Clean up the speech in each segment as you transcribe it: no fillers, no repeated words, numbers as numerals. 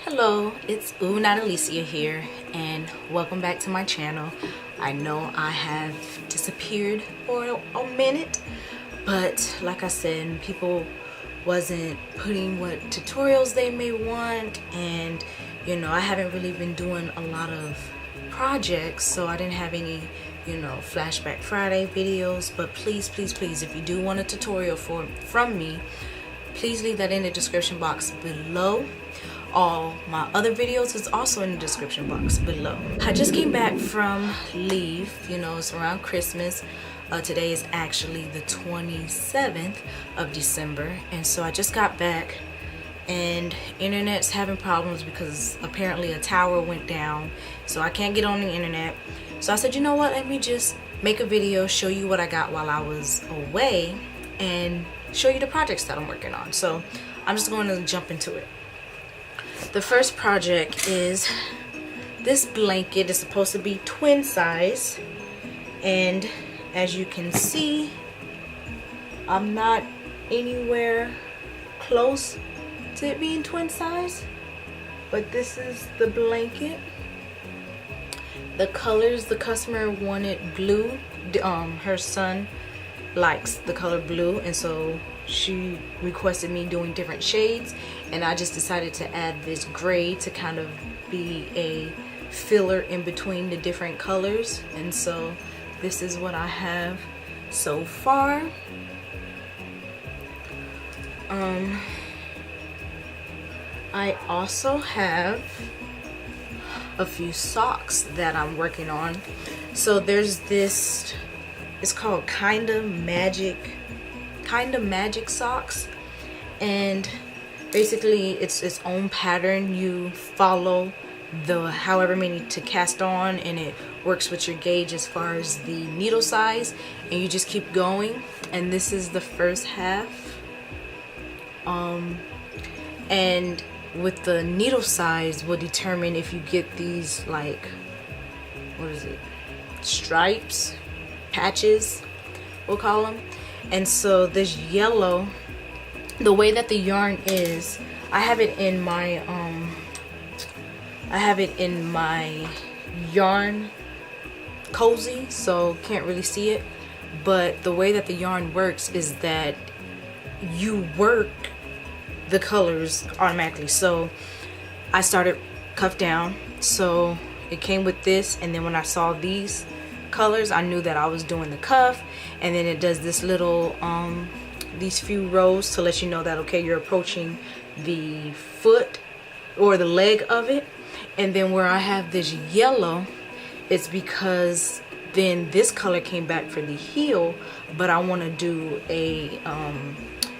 Hello, it's not Alicia here, and welcome back to my channel. I know I have disappeared for a minute, but like I said, people wasn't putting what tutorials they may want, and you know, I haven't really been doing a lot of projects, so I didn't have any, you know, Flashback Friday videos. But please, if you do want a tutorial from me, please leave that in the description box below. All my other videos is also in the description box below. I just came back from leave, you know, it's around Christmas. Today is actually the 27th of December, and so I just got back, and internet's having problems because apparently a tower went down, so I can't get on the internet. So I said, you know what, let me just make a video, show you what I got while I was away, and show you the projects that I'm working on. So I'm just going to jump into it. The first project is this blanket. Is supposed to be twin size, and as you can see, I'm not anywhere close to it being twin size, but this is the blanket. The colors, the customer wanted blue. Her son likes the color blue, and so she requested me doing different shades, and I just decided to add this gray to kind of be a filler in between the different colors. And so this is what I have so far. I also have a few socks that I'm working on. So there's this, it's called Kinda Magic socks, and basically it's its own pattern. You follow the however many to cast on, and it works with your gauge as far as the needle size, and you just keep going. And this is the first half, and with the needle size will determine if you get these, like, what is it, stripes, patches, we'll call them. And so this yellow, the way that the yarn is, I have it in my yarn cozy, so can't really see it, but the way that the yarn works is that you work the colors automatically. So I started cuff down, so it came with this, and then when I saw these colors, I knew that I was doing the cuff, and then it does this little these few rows to let you know that, okay, you're approaching the foot or the leg of it. And then where I have this yellow, it's because then this color came back for the heel, but I want to do a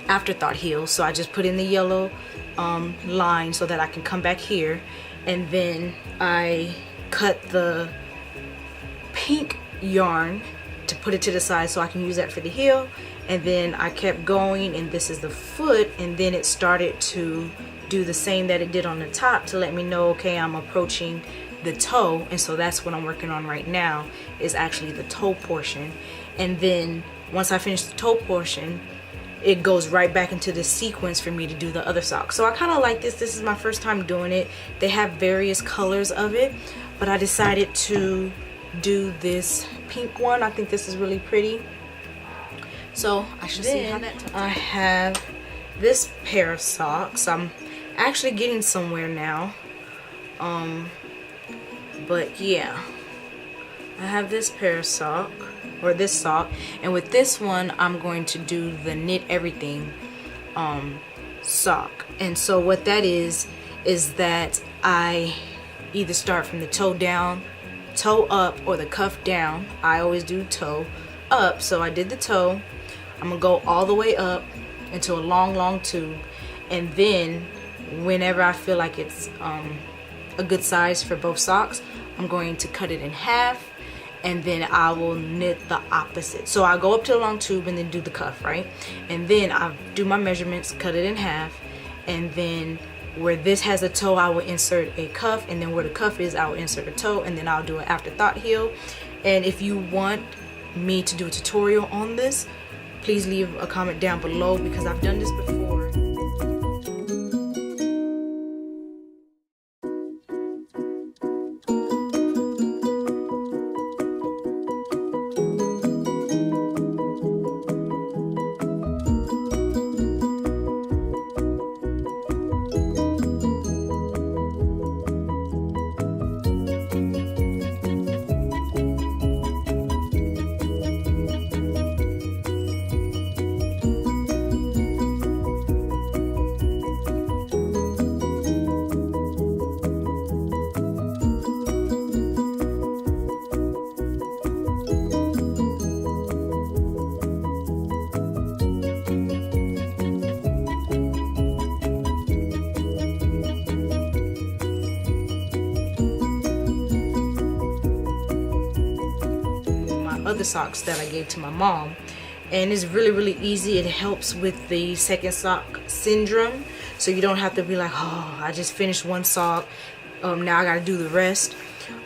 afterthought heel, so I just put in the yellow line so that I can come back here, and then I cut the pink yarn to put it to the side so I can use that for the heel. And then I kept going, and this is the foot, and then it started to do the same that it did on the top to let me know, okay, I'm approaching the toe. And so that's what I'm working on right now, is actually the toe portion. And then once I finish the toe portion, it goes right back into the sequence for me to do the other sock. So I kind of like this. This is my first time doing it. They have various colors of it, but I decided to do this pink one. I think this is really pretty, so I should see how that turns out. I have this pair of socks. I'm actually getting somewhere now, but yeah, I have this pair of sock, or this sock, and with this one I'm going to do the knit everything sock. And so what that is that I either start from the toe down, toe up, or the cuff down. I always do toe up, so I did the toe. I'm gonna go all the way up into a long tube, and then whenever I feel like it's a good size for both socks, I'm going to cut it in half, and then I will knit the opposite. So I go up to the long tube and then do the cuff, right? And then I do my measurements, cut it in half, and then where this has a toe, I will insert a cuff, and then where the cuff is, I will insert a toe, and then I'll do an afterthought heel. And if you want me to do a tutorial on this, please leave a comment down below, because I've done this before. other socks that I gave to my mom, and it's really easy. It helps with the second sock syndrome, so you don't have to be like, oh, I just finished one sock, now I gotta do the rest.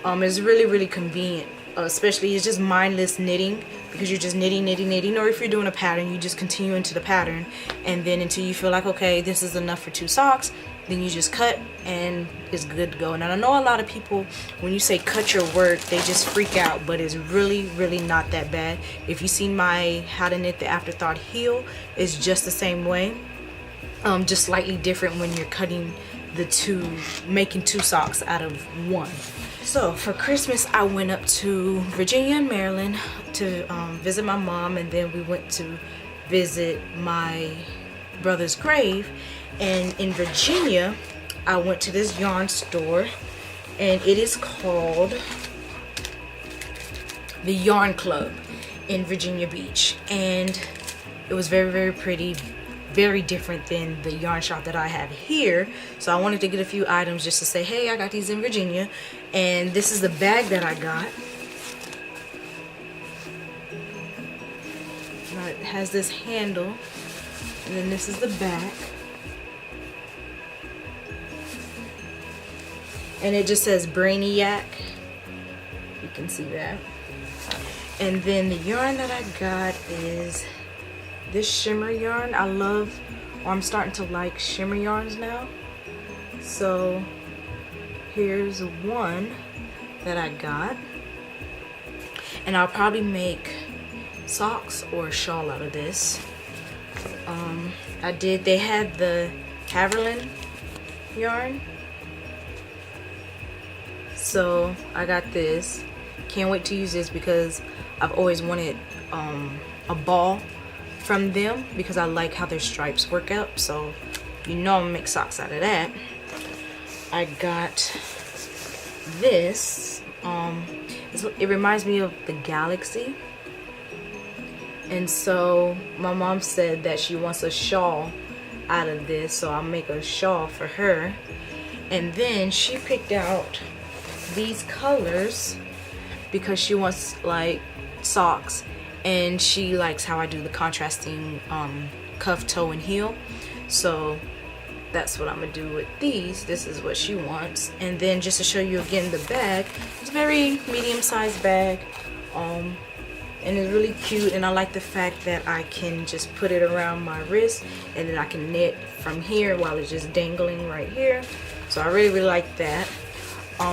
It's really convenient, especially it's just mindless knitting, because you're just knitting, or if you're doing a pattern, you just continue into the pattern, and then until you feel like, okay, this is enough for 2 socks, then you just cut and it's good to go. And I know a lot of people, when you say cut your work, they just freak out, but it's really not that bad. If you've seen my How to Knit the Afterthought heel, it's just the same way, just slightly different when you're cutting the 2, making 2 socks out of 1. So for Christmas, I went up to Virginia and Maryland to visit my mom, and then we went to visit my brother's grave. And in Virginia, I went to this yarn store, and it is called the Yarn Club in Virginia Beach, and it was very pretty, very different than the yarn shop that I have here. So I wanted to get a few items just to say, hey, I got these in Virginia. And this is the bag that I got. It has this handle, and then this is the back, and it just says Brainiac. You can see that. And then the yarn that I got is this shimmer yarn. I'm starting to like shimmer yarns now. So here's one that I got, and I'll probably make socks or a shawl out of this. They had the Haverland yarn, so I got this. Can't wait to use this because I've always wanted a ball from them, because I like how their stripes work up. So you know I'm gonna make socks out of that. I got this. It reminds me of the Galaxy, and so my mom said that she wants a shawl out of this, so I'll make a shawl for her. And then she picked out these colors because she wants like socks, and she likes how I do the contrasting cuff, toe, and heel. So that's what I'm gonna do with these. This is what she wants. And then just to show you again the bag, it's a very medium-sized bag, and it's really cute. And I like the fact that I can just put it around my wrist, and then I can knit from here while it's just dangling right here. So I really like that.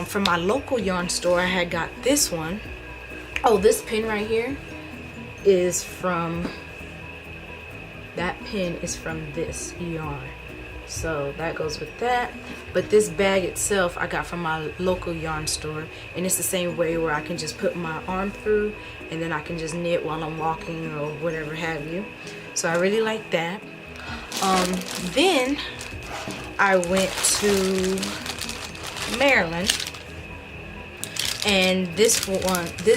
From my local yarn store, I had got this one. Oh, this pin right here is from, that pin is from this yarn, so that goes with that. But this bag itself I got from my local yarn store, and it's the same way where I can just put my arm through, and then I can just knit while I'm walking or whatever have you. So I really like that. Then I went to Maryland, and this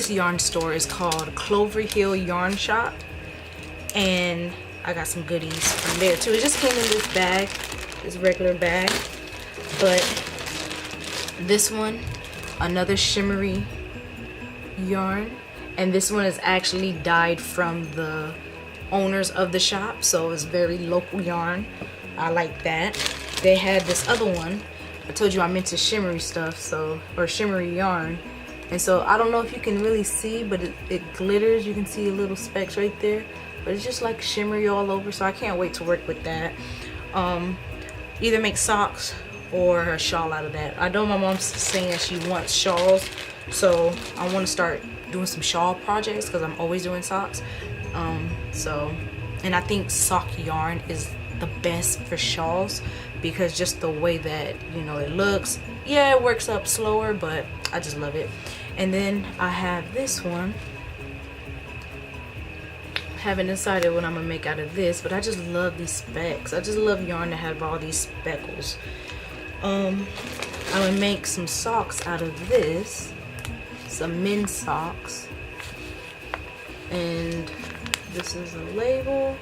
yarn store is called Clover Hill Yarn Shop, and I got some goodies from there too. It just came in this bag, this regular bag. But this one, another shimmery yarn, and this one is actually dyed from the owners of the shop, so it's very local yarn. I like that. They had this other one. I told you I'm into shimmery stuff, or shimmery yarn. And so I don't know if you can really see, but it glitters. You can see a little specks right there, but it's just like shimmery all over. So I can't wait to work with that. Either make socks or a shawl out of that. I know my mom's saying that she wants shawls, so I want to start doing some shawl projects because I'm always doing socks. And I think sock yarn is the best for shawls, because just the way that, you know, it looks, yeah, it works up slower, but I just love it. And then I have this one. Haven't decided what I'm gonna make out of this, but I just love these specks. I just love yarn that have all these speckles. I'm gonna make some socks out of this, some men's socks, and this is a label,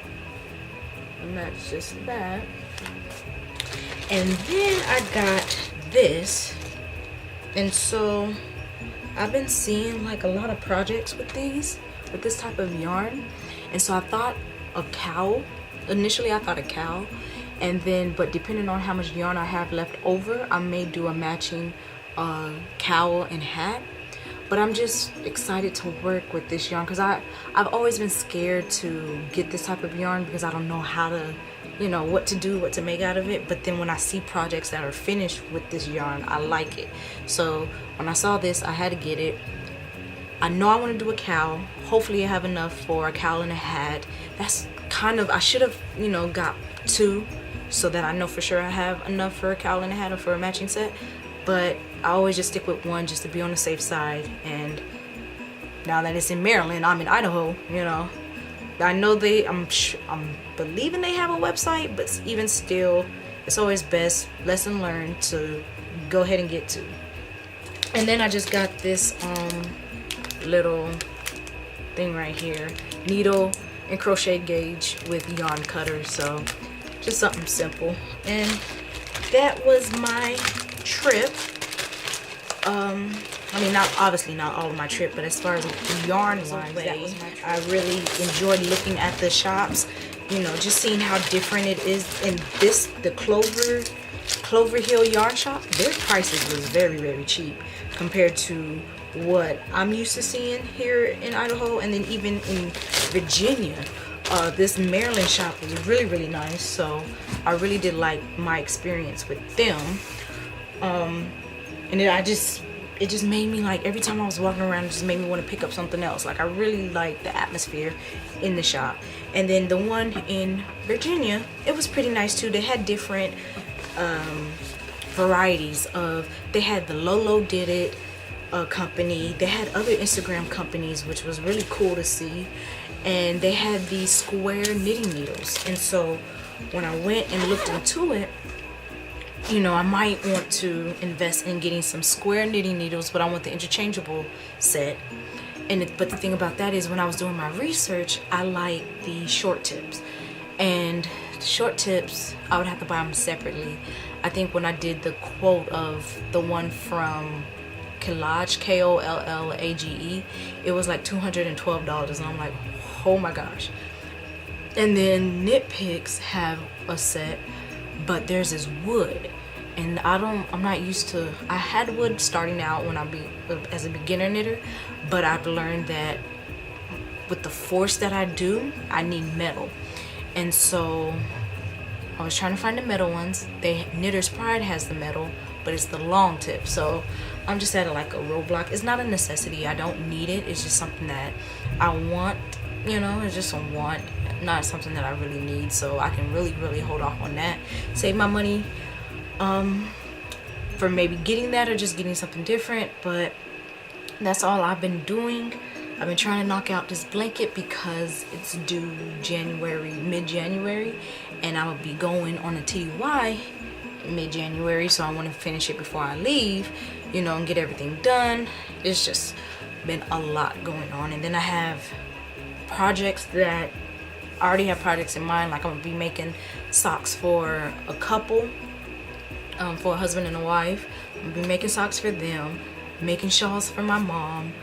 and that's just that. And then I got this, and so I've been seeing like a lot of projects with these with this type of yarn. And so I thought a cowl. Initially I thought a cowl, and then but depending on how much yarn I have left over, I may do a matching cowl and hat. But I'm just excited to work with this yarn because I've always been scared to get this type of yarn because I don't know how to, you know, what to do, what to make out of it. But then when I see projects that are finished with this yarn, I like it. So when I saw this, I had to get it. I know I want to do a cowl. Hopefully I have enough for a cowl and a hat. That's kind of, I should have, you know, got two so that I know for sure I have enough for a cowl and a hat or for a matching set. But I always just stick with one just to be on the safe side. And now that it's in Maryland, I'm in Idaho, you know. I know I'm believing they have a website, but even still, it's always best, lesson learned, to go ahead and get to. And then I just got this little thing right here, needle and crochet gauge with yarn cutter. So just something simple. And that was my trip. I mean, obviously not all of my trip, but as far as yarn wise, that was my trip. I really enjoyed looking at the shops, you know, just seeing how different it is. In the Clover Hill yarn shop, their prices was very, very cheap compared to what I'm used to seeing here in Idaho. And then even in Virginia, this Maryland shop was really, really nice. So I really did like my experience with them. And then it just made me, like, every time I was walking around, it just made me want to pick up something else. Like, I really liked the atmosphere in the shop. And then the one in Virginia, it was pretty nice too. They had different varieties of, they had the Lolo Did It company. They had other Instagram companies, which was really cool to see. And they had these square knitting needles. And so when I went and looked into it, you know, I might want to invest in getting some square knitting needles, but I want the interchangeable set. But the thing about that is, when I was doing my research, I like the short tips. And the short tips, I would have to buy them separately. I think when I did the quote of the one from Collage, Kollage, it was like $212, and I'm like, oh my gosh. And then Knit Picks have a set, but theirs is wood, and I'm not used to. I had wood starting out when as a beginner knitter, but I've learned that with the force that I do, I need metal. And so I was trying to find the metal ones. Knitter's Pride has the metal, but it's the long tip. So I'm just at like a roadblock. It's not a necessity. I don't need it. It's just something that I want, you know. It's just a want, not something that I really need. So I can really, really hold off on that. Save my money for maybe getting that or just getting something different. But that's all I've been doing. I've been trying to knock out this blanket because it's due mid-January, and I will be going on a TDY mid-January, so I want to finish it before I leave, you know, and get everything done. It's just been a lot going on. And then I have projects that I already have projects in mind. Like, I'm gonna be making socks for a couple, for a husband and a wife. I'm gonna be making socks for them, making shawls for my mom,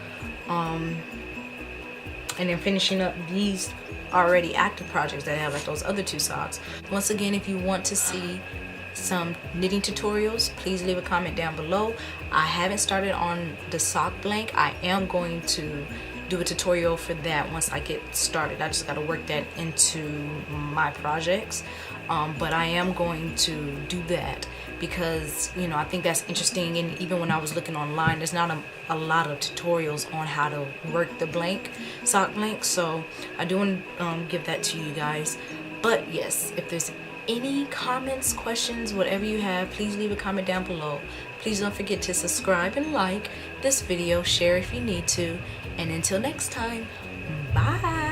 and then finishing up these already active projects that I have, like those other two socks. Once again, if you want to see some knitting tutorials, please leave a comment down below. I haven't started on the sock blank. I am going to do a tutorial for that once I get started. I just got to work that into my projects, but I am going to do that because, you know, I think that's interesting. And even when I was looking online, there's not a lot of tutorials on how to work the sock blank, so I do want to give that to you guys. But yes, if there's any comments, questions, whatever you have, please leave a comment down below. Please don't forget to subscribe and like this video, share if you need to, and until next time, bye.